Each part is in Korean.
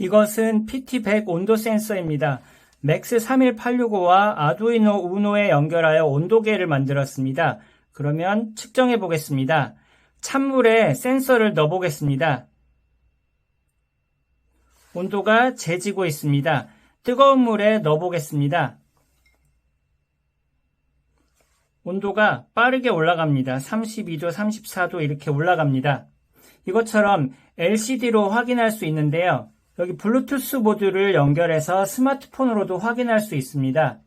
이것은 PT100 온도 센서입니다. 맥스 31865와 아두이노 우노에 연결하여 온도계를 만들었습니다. 그러면 측정해 보겠습니다. 찬물에 센서를 넣어 보겠습니다. 온도가 재지고 있습니다. 뜨거운 물에 넣어 보겠습니다. 온도가 빠르게 올라갑니다. 32도, 34도 이렇게 올라갑니다. 이것처럼 LCD로 확인할 수 있는데요. 여기 블루투스 모듈을 연결해서 스마트폰으로도 확인할 수 있습니다.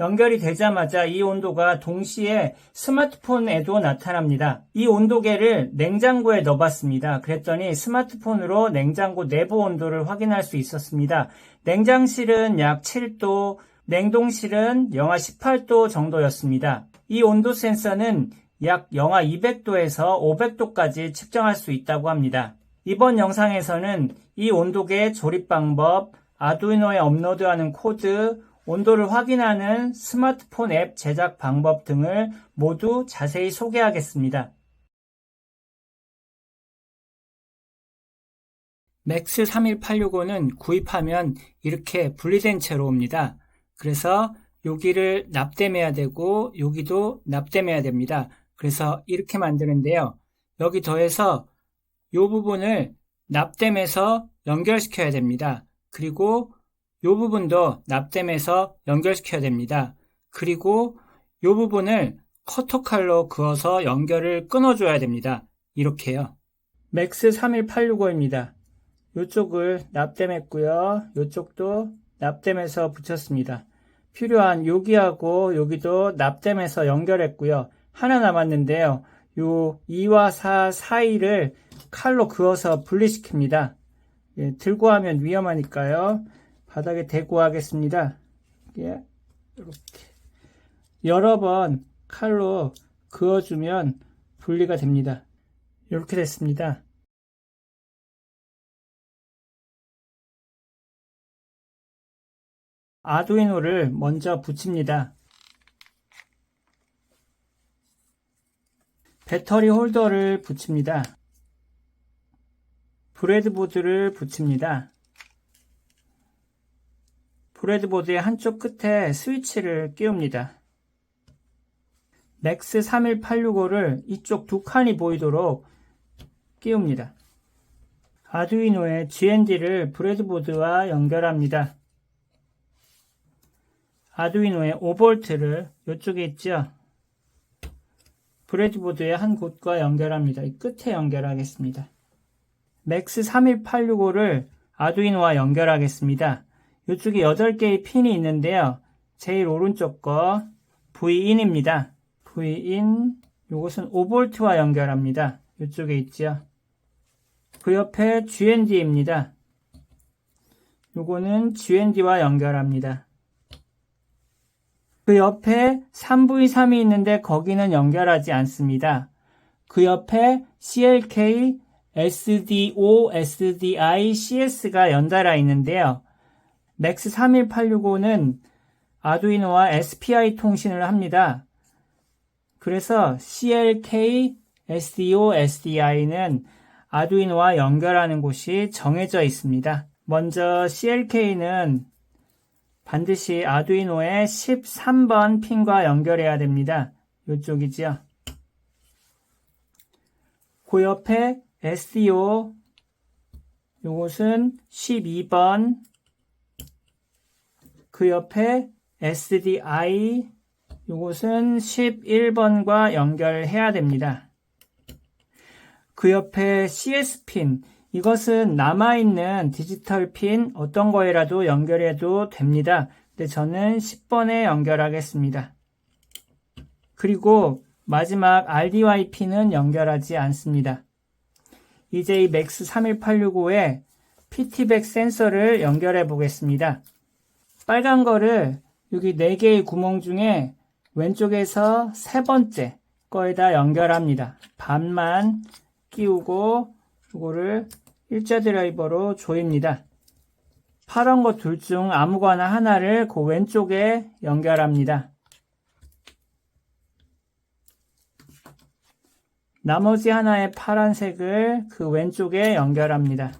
연결이 되자마자 이 온도가 동시에 스마트폰에도 나타납니다. 이 온도계를 냉장고에 넣어봤습니다. 그랬더니 스마트폰으로 냉장고 내부 온도를 확인할 수 있었습니다. 냉장실은 약 7도, 냉동실은 영하 18도 정도였습니다. 이 온도 센서는 약 영하 200도에서 500도까지 측정할 수 있다고 합니다. 이번 영상에서는 이 온도계 조립 방법, 아두이노에 업로드하는 코드, 온도를 확인하는 스마트폰 앱 제작 방법 등을 모두 자세히 소개하겠습니다. 맥스 31865는 구입하면 이렇게 분리된 채로 옵니다. 그래서 여기를 납땜해야 되고 여기도 납땜해야 됩니다. 그래서 이렇게 만드는데요. 여기 더해서 이 부분을 납땜해서 연결시켜야 됩니다. 그리고 이 부분도 납땜해서 연결시켜야 됩니다. 그리고 이 부분을 커터칼로 그어서 연결을 끊어줘야 됩니다. 이렇게요. 맥스 31865입니다. 이쪽을 납땜했고요. 이쪽도 납땜해서 붙였습니다. 필요한 여기하고 여기도 납땜해서 연결했고요. 하나 남았는데요. 요 2와 4 사이를 칼로 그어서 분리시킵니다. 예, 들고 하면 위험하니까요. 바닥에 대고 하겠습니다. 예, 이렇게 여러 번 칼로 그어주면 분리가 됩니다. 이렇게 됐습니다. 아두이노를 먼저 붙입니다. 배터리 홀더를 붙입니다. 브레드보드를 붙입니다. 브레드보드의 한쪽 끝에 스위치를 끼웁니다. 맥스 31865를 이쪽 두 칸이 보이도록 끼웁니다. 아두이노의 GND를 브레드보드와 연결합니다. 아두이노의 5V를 이쪽에 있죠. 브레드보드의 한 곳과 연결합니다. 이 끝에 연결하겠습니다. 맥스 31865를 아두이노와 연결하겠습니다. 이쪽에 8개의 핀이 있는데요. 제일 오른쪽 거 V인입니다. V인, 이것은 5V와 연결합니다. 이쪽에 있죠. 그 옆에 GND입니다. 이거는 GND와 연결합니다. 그 옆에 3V3이 있는데 거기는 연결하지 않습니다. 그 옆에 CLK, SDO, SDI, CS가 연달아 있는데요. 맥스 31865는 아두이노와 SPI 통신을 합니다. 그래서 CLK, SDO, SDI는 아두이노와 연결하는 곳이 정해져 있습니다. 먼저 CLK는 반드시 아두이노의 13번 핀과 연결해야 됩니다. 이쪽이죠. 그 옆에 SDO, 이것은 12번, 그 옆에 SDI, 이것은 11번과 연결해야 됩니다. 그 옆에 CS핀, 이것은 남아있는 디지털 핀 어떤 거에라도 연결해도 됩니다. 근데 저는 10번에 연결하겠습니다. 그리고 마지막 RDY 핀은 연결하지 않습니다. 이제 이 맥스 31865에 PT100 센서를 연결해 보겠습니다. 빨간 거를 여기 4개의 구멍 중에 왼쪽에서 세 번째 거에다 연결합니다. 반만 끼우고 이거를 일자 드라이버로 조입니다. 파란 거 둘 중 아무거나 하나를 그 왼쪽에 연결합니다. 나머지 하나의 파란색을 그 왼쪽에 연결합니다.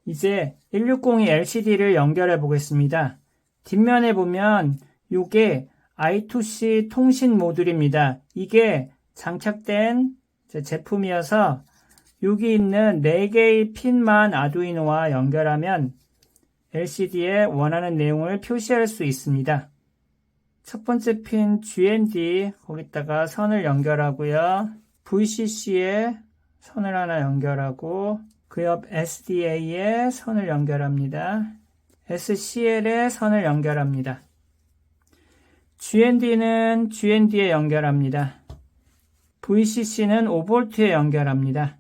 이제 160이 LCD를 연결해 보겠습니다. 뒷면에 보면 이게 I2C 통신 모듈입니다. 이게 장착된 제품이어서 여기 있는 4개의 핀만 아두이노와 연결하면 LCD에 원하는 내용을 표시할 수 있습니다. 첫 번째 핀 GND 거기다가 선을 연결하고요. VCC에 선을 하나 연결하고 그 옆 SDA에 선을 연결합니다. SCL에 선을 연결합니다. GND는 GND에 연결합니다. VCC는 5V에 연결합니다.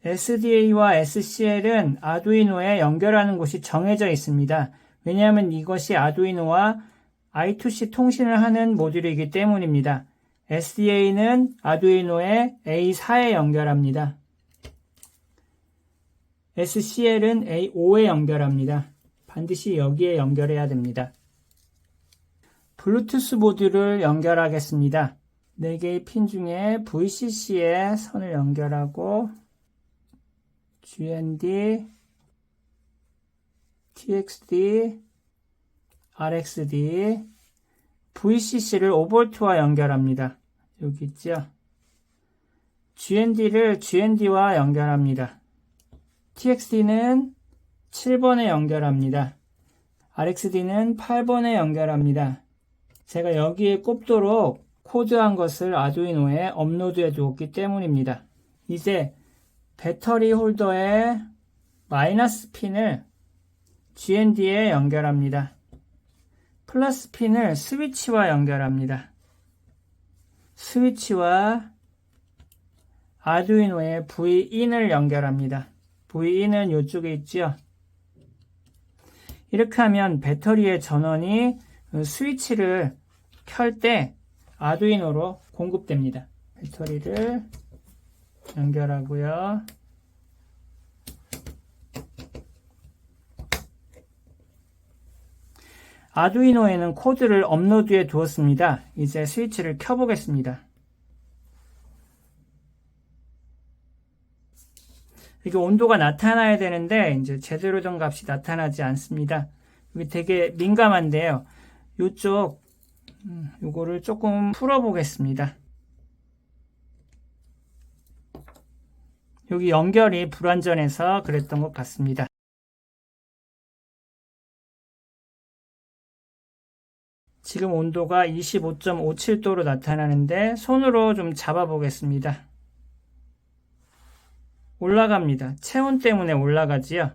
SDA와 SCL은 아두이노에 연결하는 곳이 정해져 있습니다. 왜냐하면 이것이 아두이노와 I2C 통신을 하는 모듈이기 때문입니다. SDA는 아두이노에 A4에 연결합니다. SCL은 A5에 연결합니다. 반드시 여기에 연결해야 됩니다. 블루투스 모듈을 연결하겠습니다. 4개의 핀 중에 VCC에 선을 연결하고 GND, TXD, RXD, VCC를 5V와 연결합니다. 여기 있죠? GND를 GND와 연결합니다. TXD는 7번에 연결합니다. RXD는 8번에 연결합니다. 제가 여기에 꼽도록 코드한 것을 아두이노에 업로드해 두었기 때문입니다. 이제 배터리 홀더의 마이너스 핀을 GND에 연결합니다. 플러스 핀을 스위치와 연결합니다. 스위치와 아두이노의 V인을 연결합니다. V인은 이쪽에 있죠. 이렇게 하면 배터리의 전원이 스위치를 켤 때 아두이노로 공급됩니다. 배터리를 연결하고요. 아두이노에는 코드를 업로드해 두었습니다. 이제 스위치를 켜보겠습니다. 이게 온도가 나타나야 되는데 이제 제대로 된 값이 나타나지 않습니다. 이게 되게 민감한데요. 요거를 조금 풀어보겠습니다. 여기 연결이 불완전해서 그랬던 것 같습니다. 지금 온도가 25.57도로 나타나는데 손으로 좀 잡아보겠습니다. 올라갑니다. 체온 때문에 올라가지요.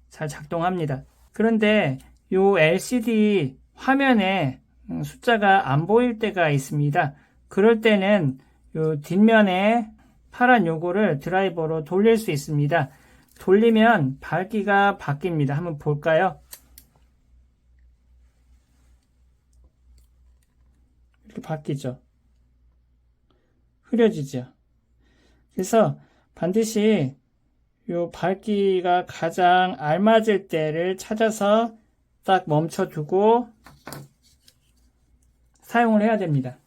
잘 작동합니다. 그런데 요 LCD 화면에 숫자가 안 보일 때가 있습니다. 그럴 때는 요 뒷면에 파란 요거를 드라이버로 돌릴 수 있습니다. 돌리면 밝기가 바뀝니다. 한번 볼까요? 이렇게 바뀌죠. 흐려지죠. 그래서 반드시 요 밝기가 가장 알맞을 때를 찾아서 딱 멈춰두고 사용을 해야 됩니다.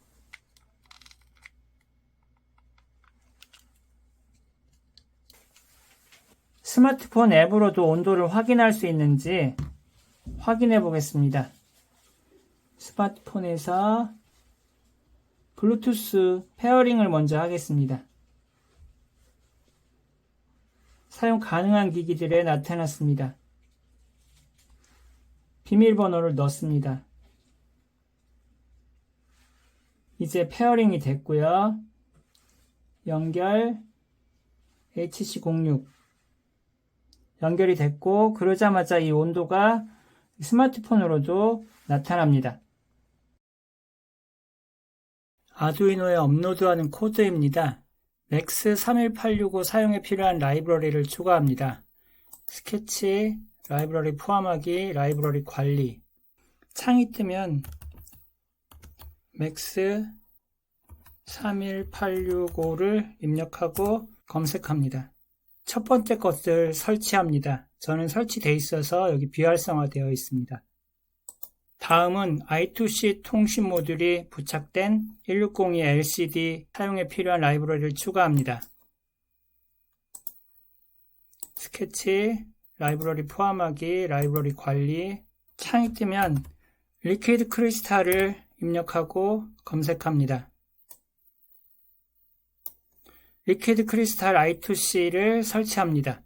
스마트폰 앱으로도 온도를 확인할 수 있는지 확인해 보겠습니다. 스마트폰에서 블루투스 페어링을 먼저 하겠습니다. 사용 가능한 기기들에 나타났습니다. 비밀번호를 넣습니다. 이제 페어링이 됐고요. 연결 HC06 연결이 됐고 그러자마자 이 온도가 스마트폰으로도 나타납니다. 아두이노에 업로드하는 코드입니다. 맥스 31865 사용에 필요한 라이브러리를 추가합니다. 스케치, 라이브러리 포함하기, 라이브러리 관리. 창이 뜨면 맥스 31865를 입력하고 검색합니다. 첫 번째 것을 설치합니다. 저는 설치되어 있어서 여기 비활성화되어 있습니다. 다음은 I2C 통신 모듈이 부착된 1602 LCD 사용에 필요한 라이브러리를 추가합니다. 스케치, 라이브러리 포함하기, 라이브러리 관리, 창이 뜨면 리퀴드 크리스탈을 입력하고 검색합니다. 리퀴드 크리스탈 I2C를 설치합니다.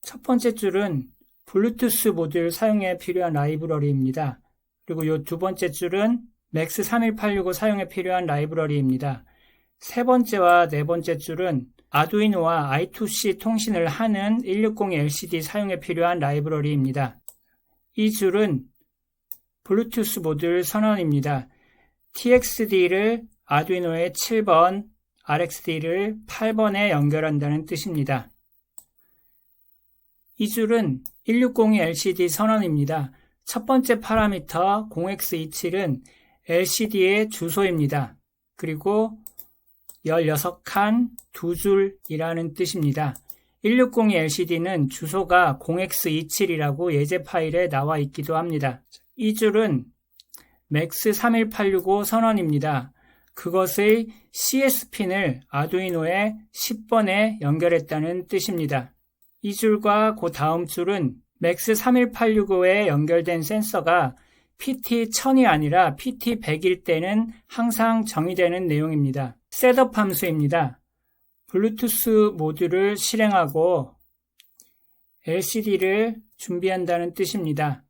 첫 번째 줄은 블루투스 모듈 사용에 필요한 라이브러리입니다. 그리고 이 두 번째 줄은 맥스 31865 사용에 필요한 라이브러리입니다. 세 번째와 네 번째 줄은 아두이노와 I2C 통신을 하는 1602 LCD 사용에 필요한 라이브러리입니다. 이 줄은 블루투스 모듈 선언입니다. TXD를 아두이노의 7번, RXD를 8번에 연결한다는 뜻입니다. 이 줄은 1602 LCD 선언입니다. 첫 번째 파라미터 0x27은 LCD의 주소입니다. 그리고 16칸 2줄이라는 뜻입니다. 1602 LCD는 주소가 0x27이라고 예제 파일에 나와 있기도 합니다. 이 줄은 맥스 31865 선언입니다. 그것의 CS핀을 아두이노의 10번에 연결했다는 뜻입니다. 이 줄과 그 다음 줄은 맥스 31865에 연결된 센서가 PT1000이 아니라 PT100일 때는 항상 정의되는 내용입니다. 셋업 함수입니다. 블루투스 모듈을 실행하고 LCD를 준비한다는 뜻입니다.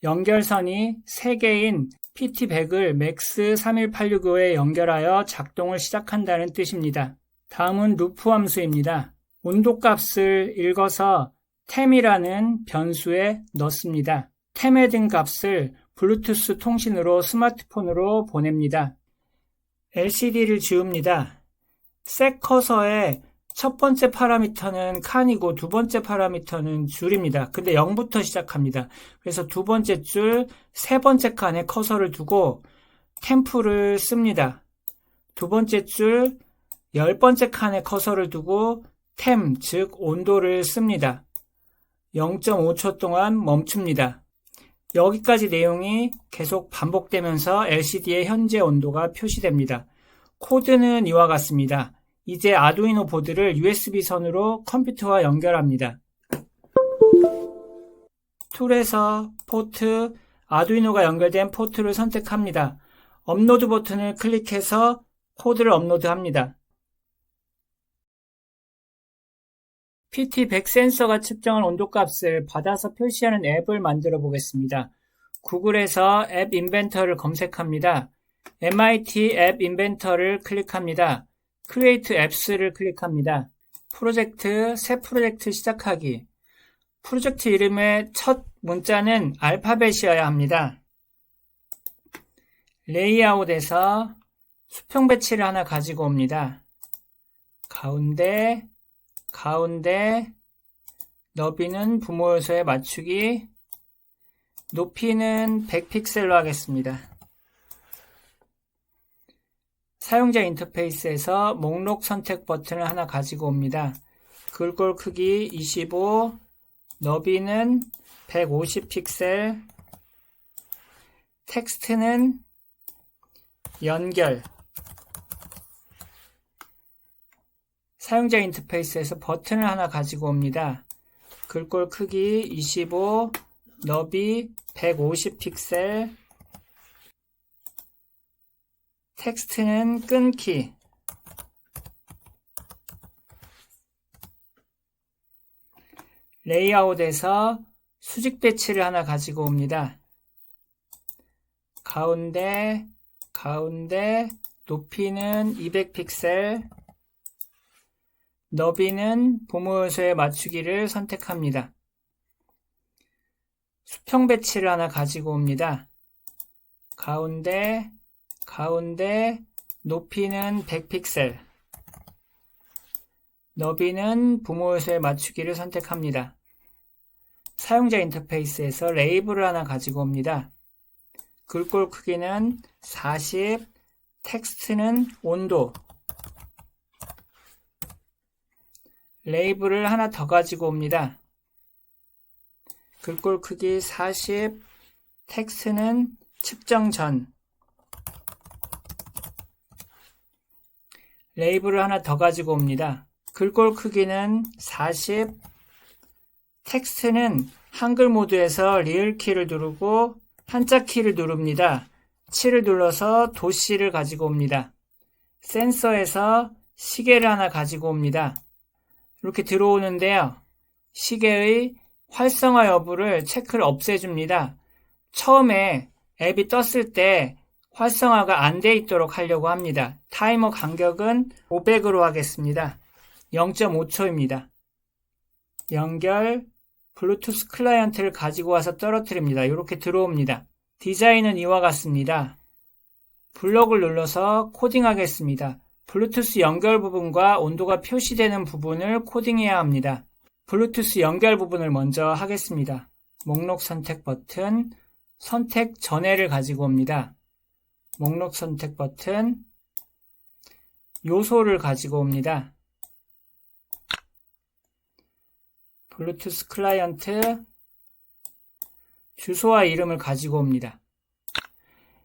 연결선이 3개인 PT100을 맥스 31865에 연결하여 작동을 시작한다는 뜻입니다. 다음은 루프 함수입니다. 온도값을 읽어서 템이라는 변수에 넣습니다. 템에 든 값을 블루투스 통신으로 스마트폰으로 보냅니다. LCD를 지웁니다. 색 커서의 첫 번째 파라미터는 칸이고 두 번째 파라미터는 줄입니다. 근데 0부터 시작합니다. 그래서 두 번째 줄, 세 번째 칸에 커서를 두고 템프를 씁니다. 두 번째 줄, 10번째 칸에 커서를 두고 템, 즉 온도를 씁니다. 0.5초 동안 멈춥니다. 여기까지 내용이 계속 반복되면서 LCD의 현재 온도가 표시됩니다. 코드는 이와 같습니다. 이제 아두이노 보드를 USB 선으로 컴퓨터와 연결합니다. 툴에서 포트, 아두이노가 연결된 포트를 선택합니다. 업로드 버튼을 클릭해서 코드를 업로드합니다. PT100 센서가 측정한 온도값을 받아서 표시하는 앱을 만들어 보겠습니다. 구글에서 앱 인벤터를 검색합니다. MIT 앱 인벤터를 클릭합니다. Create Apps를 클릭합니다. 프로젝트, 새 프로젝트 시작하기. 프로젝트 이름의 첫 문자는 알파벳이어야 합니다. 레이아웃에서 수평 배치를 하나 가지고 옵니다. 가운데, 너비는 부모 요소에 맞추기, 높이는 100픽셀로 하겠습니다. 사용자 인터페이스에서 목록 선택 버튼을 하나 가지고 옵니다. 글꼴 크기 25, 너비는 150픽셀, 텍스트는 연결. 사용자 인터페이스에서 버튼을 하나 가지고 옵니다. 글꼴 크기 25, 너비 150픽셀, 텍스트는 끊기. 레이아웃에서 수직 배치를 하나 가지고 옵니다. 가운데, 높이는 200픽셀, 너비는 부모 요소에 맞추기를 선택합니다. 수평 배치를 하나 가지고 옵니다. 가운데, 높이는 100픽셀, 너비는 부모 요소에 맞추기를 선택합니다. 사용자 인터페이스에서 레이블을 하나 가지고 옵니다. 글꼴 크기는 40, 텍스트는 온도. 레이블을 하나 더 가지고 옵니다. 글꼴 크기 40, 텍스트는 측정 전. 레이블을 하나 더 가지고 옵니다. 글꼴 크기는 40. 텍스트는 한글 모드에서 리을 키를 누르고 한자 키를 누릅니다. 7을 눌러서 도씨를 가지고 옵니다. 센서에서 시계를 하나 가지고 옵니다. 이렇게 들어오는데요. 시계의 활성화 여부를 체크를 없애줍니다. 처음에 앱이 떴을 때 활성화가 안 돼 있도록 하려고 합니다. 타이머 간격은 500으로 하겠습니다. 0.5초입니다. 연결, 블루투스 클라이언트를 가지고 와서 떨어뜨립니다. 이렇게 들어옵니다. 디자인은 이와 같습니다. 블럭을 눌러서 코딩하겠습니다. 블루투스 연결 부분과 온도가 표시되는 부분을 코딩해야 합니다. 블루투스 연결 부분을 먼저 하겠습니다. 목록 선택 버튼, 선택 전해를 가지고 옵니다. 목록 선택 버튼, 요소를 가지고 옵니다. 블루투스 클라이언트, 주소와 이름을 가지고 옵니다.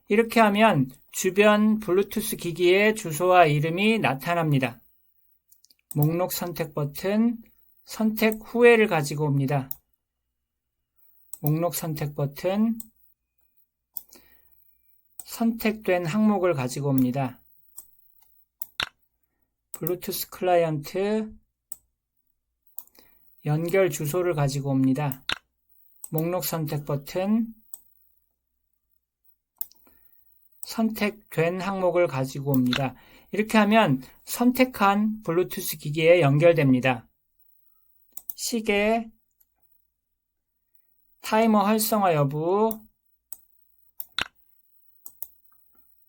이렇게 하면 주변 블루투스 기기의 주소와 이름이 나타납니다. 목록 선택 버튼, 선택 후에를 가지고 옵니다. 목록 선택 버튼, 선택된 항목을 가지고 옵니다. 블루투스 클라이언트, 연결 주소를 가지고 옵니다. 목록 선택 버튼, 선택된 항목을 가지고 옵니다. 이렇게 하면 선택한 블루투스 기기에 연결됩니다. 시계, 타이머 활성화 여부,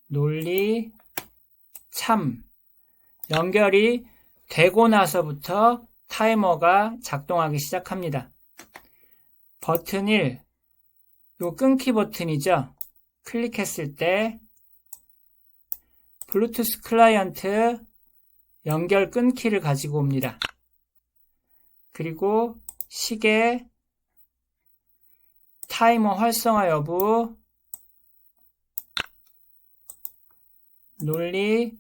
논리, 참. 연결이 되고 나서부터 타이머가 작동하기 시작합니다. 버튼 1, 요 끊기 버튼이죠. 클릭했을 때 블루투스 클라이언트 연결 끊기를 가지고 옵니다. 그리고 시계, 타이머 활성화 여부, 논리,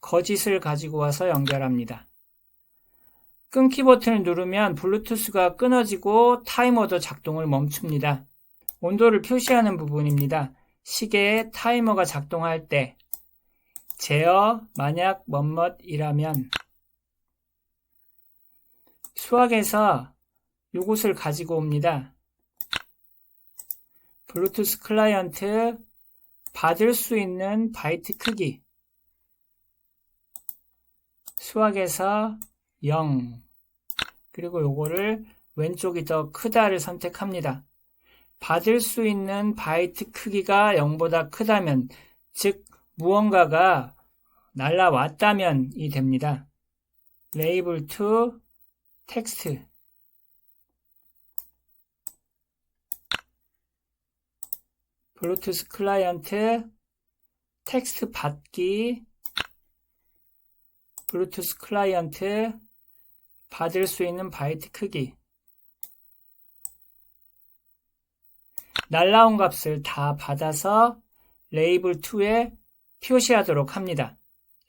거짓을 가지고 와서 연결합니다. 끊기 버튼을 누르면 블루투스가 끊어지고 타이머도 작동을 멈춥니다. 온도를 표시하는 부분입니다. 시계에 타이머가 작동할 때 제어 만약 뭐뭇이라면 수학에서 이것을 가지고 옵니다. 블루투스 클라이언트 받을 수 있는 바이트 크기 수학에서 0 그리고 요거를 왼쪽이 더 크다를 선택합니다. 받을 수 있는 바이트 크기가 0보다 크다면 즉 무언가가 날라왔다면이 됩니다. 레이블 to 텍스트 블루투스 클라이언트 텍스트 받기 블루투스 클라이언트 받을 수 있는 바이트 크기 날라온 값을 다 받아서 레이블 2에 표시하도록 합니다.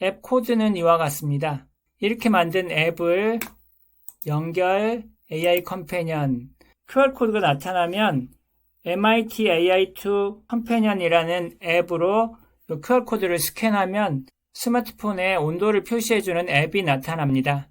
앱 코드는 이와 같습니다. 이렇게 만든 앱을 연결 AI 컴패니언 QR코드가 나타나면 MIT AI2 컴패니언이라는 앱으로 QR코드를 스캔하면 스마트폰에 온도를 표시해주는 앱이 나타납니다.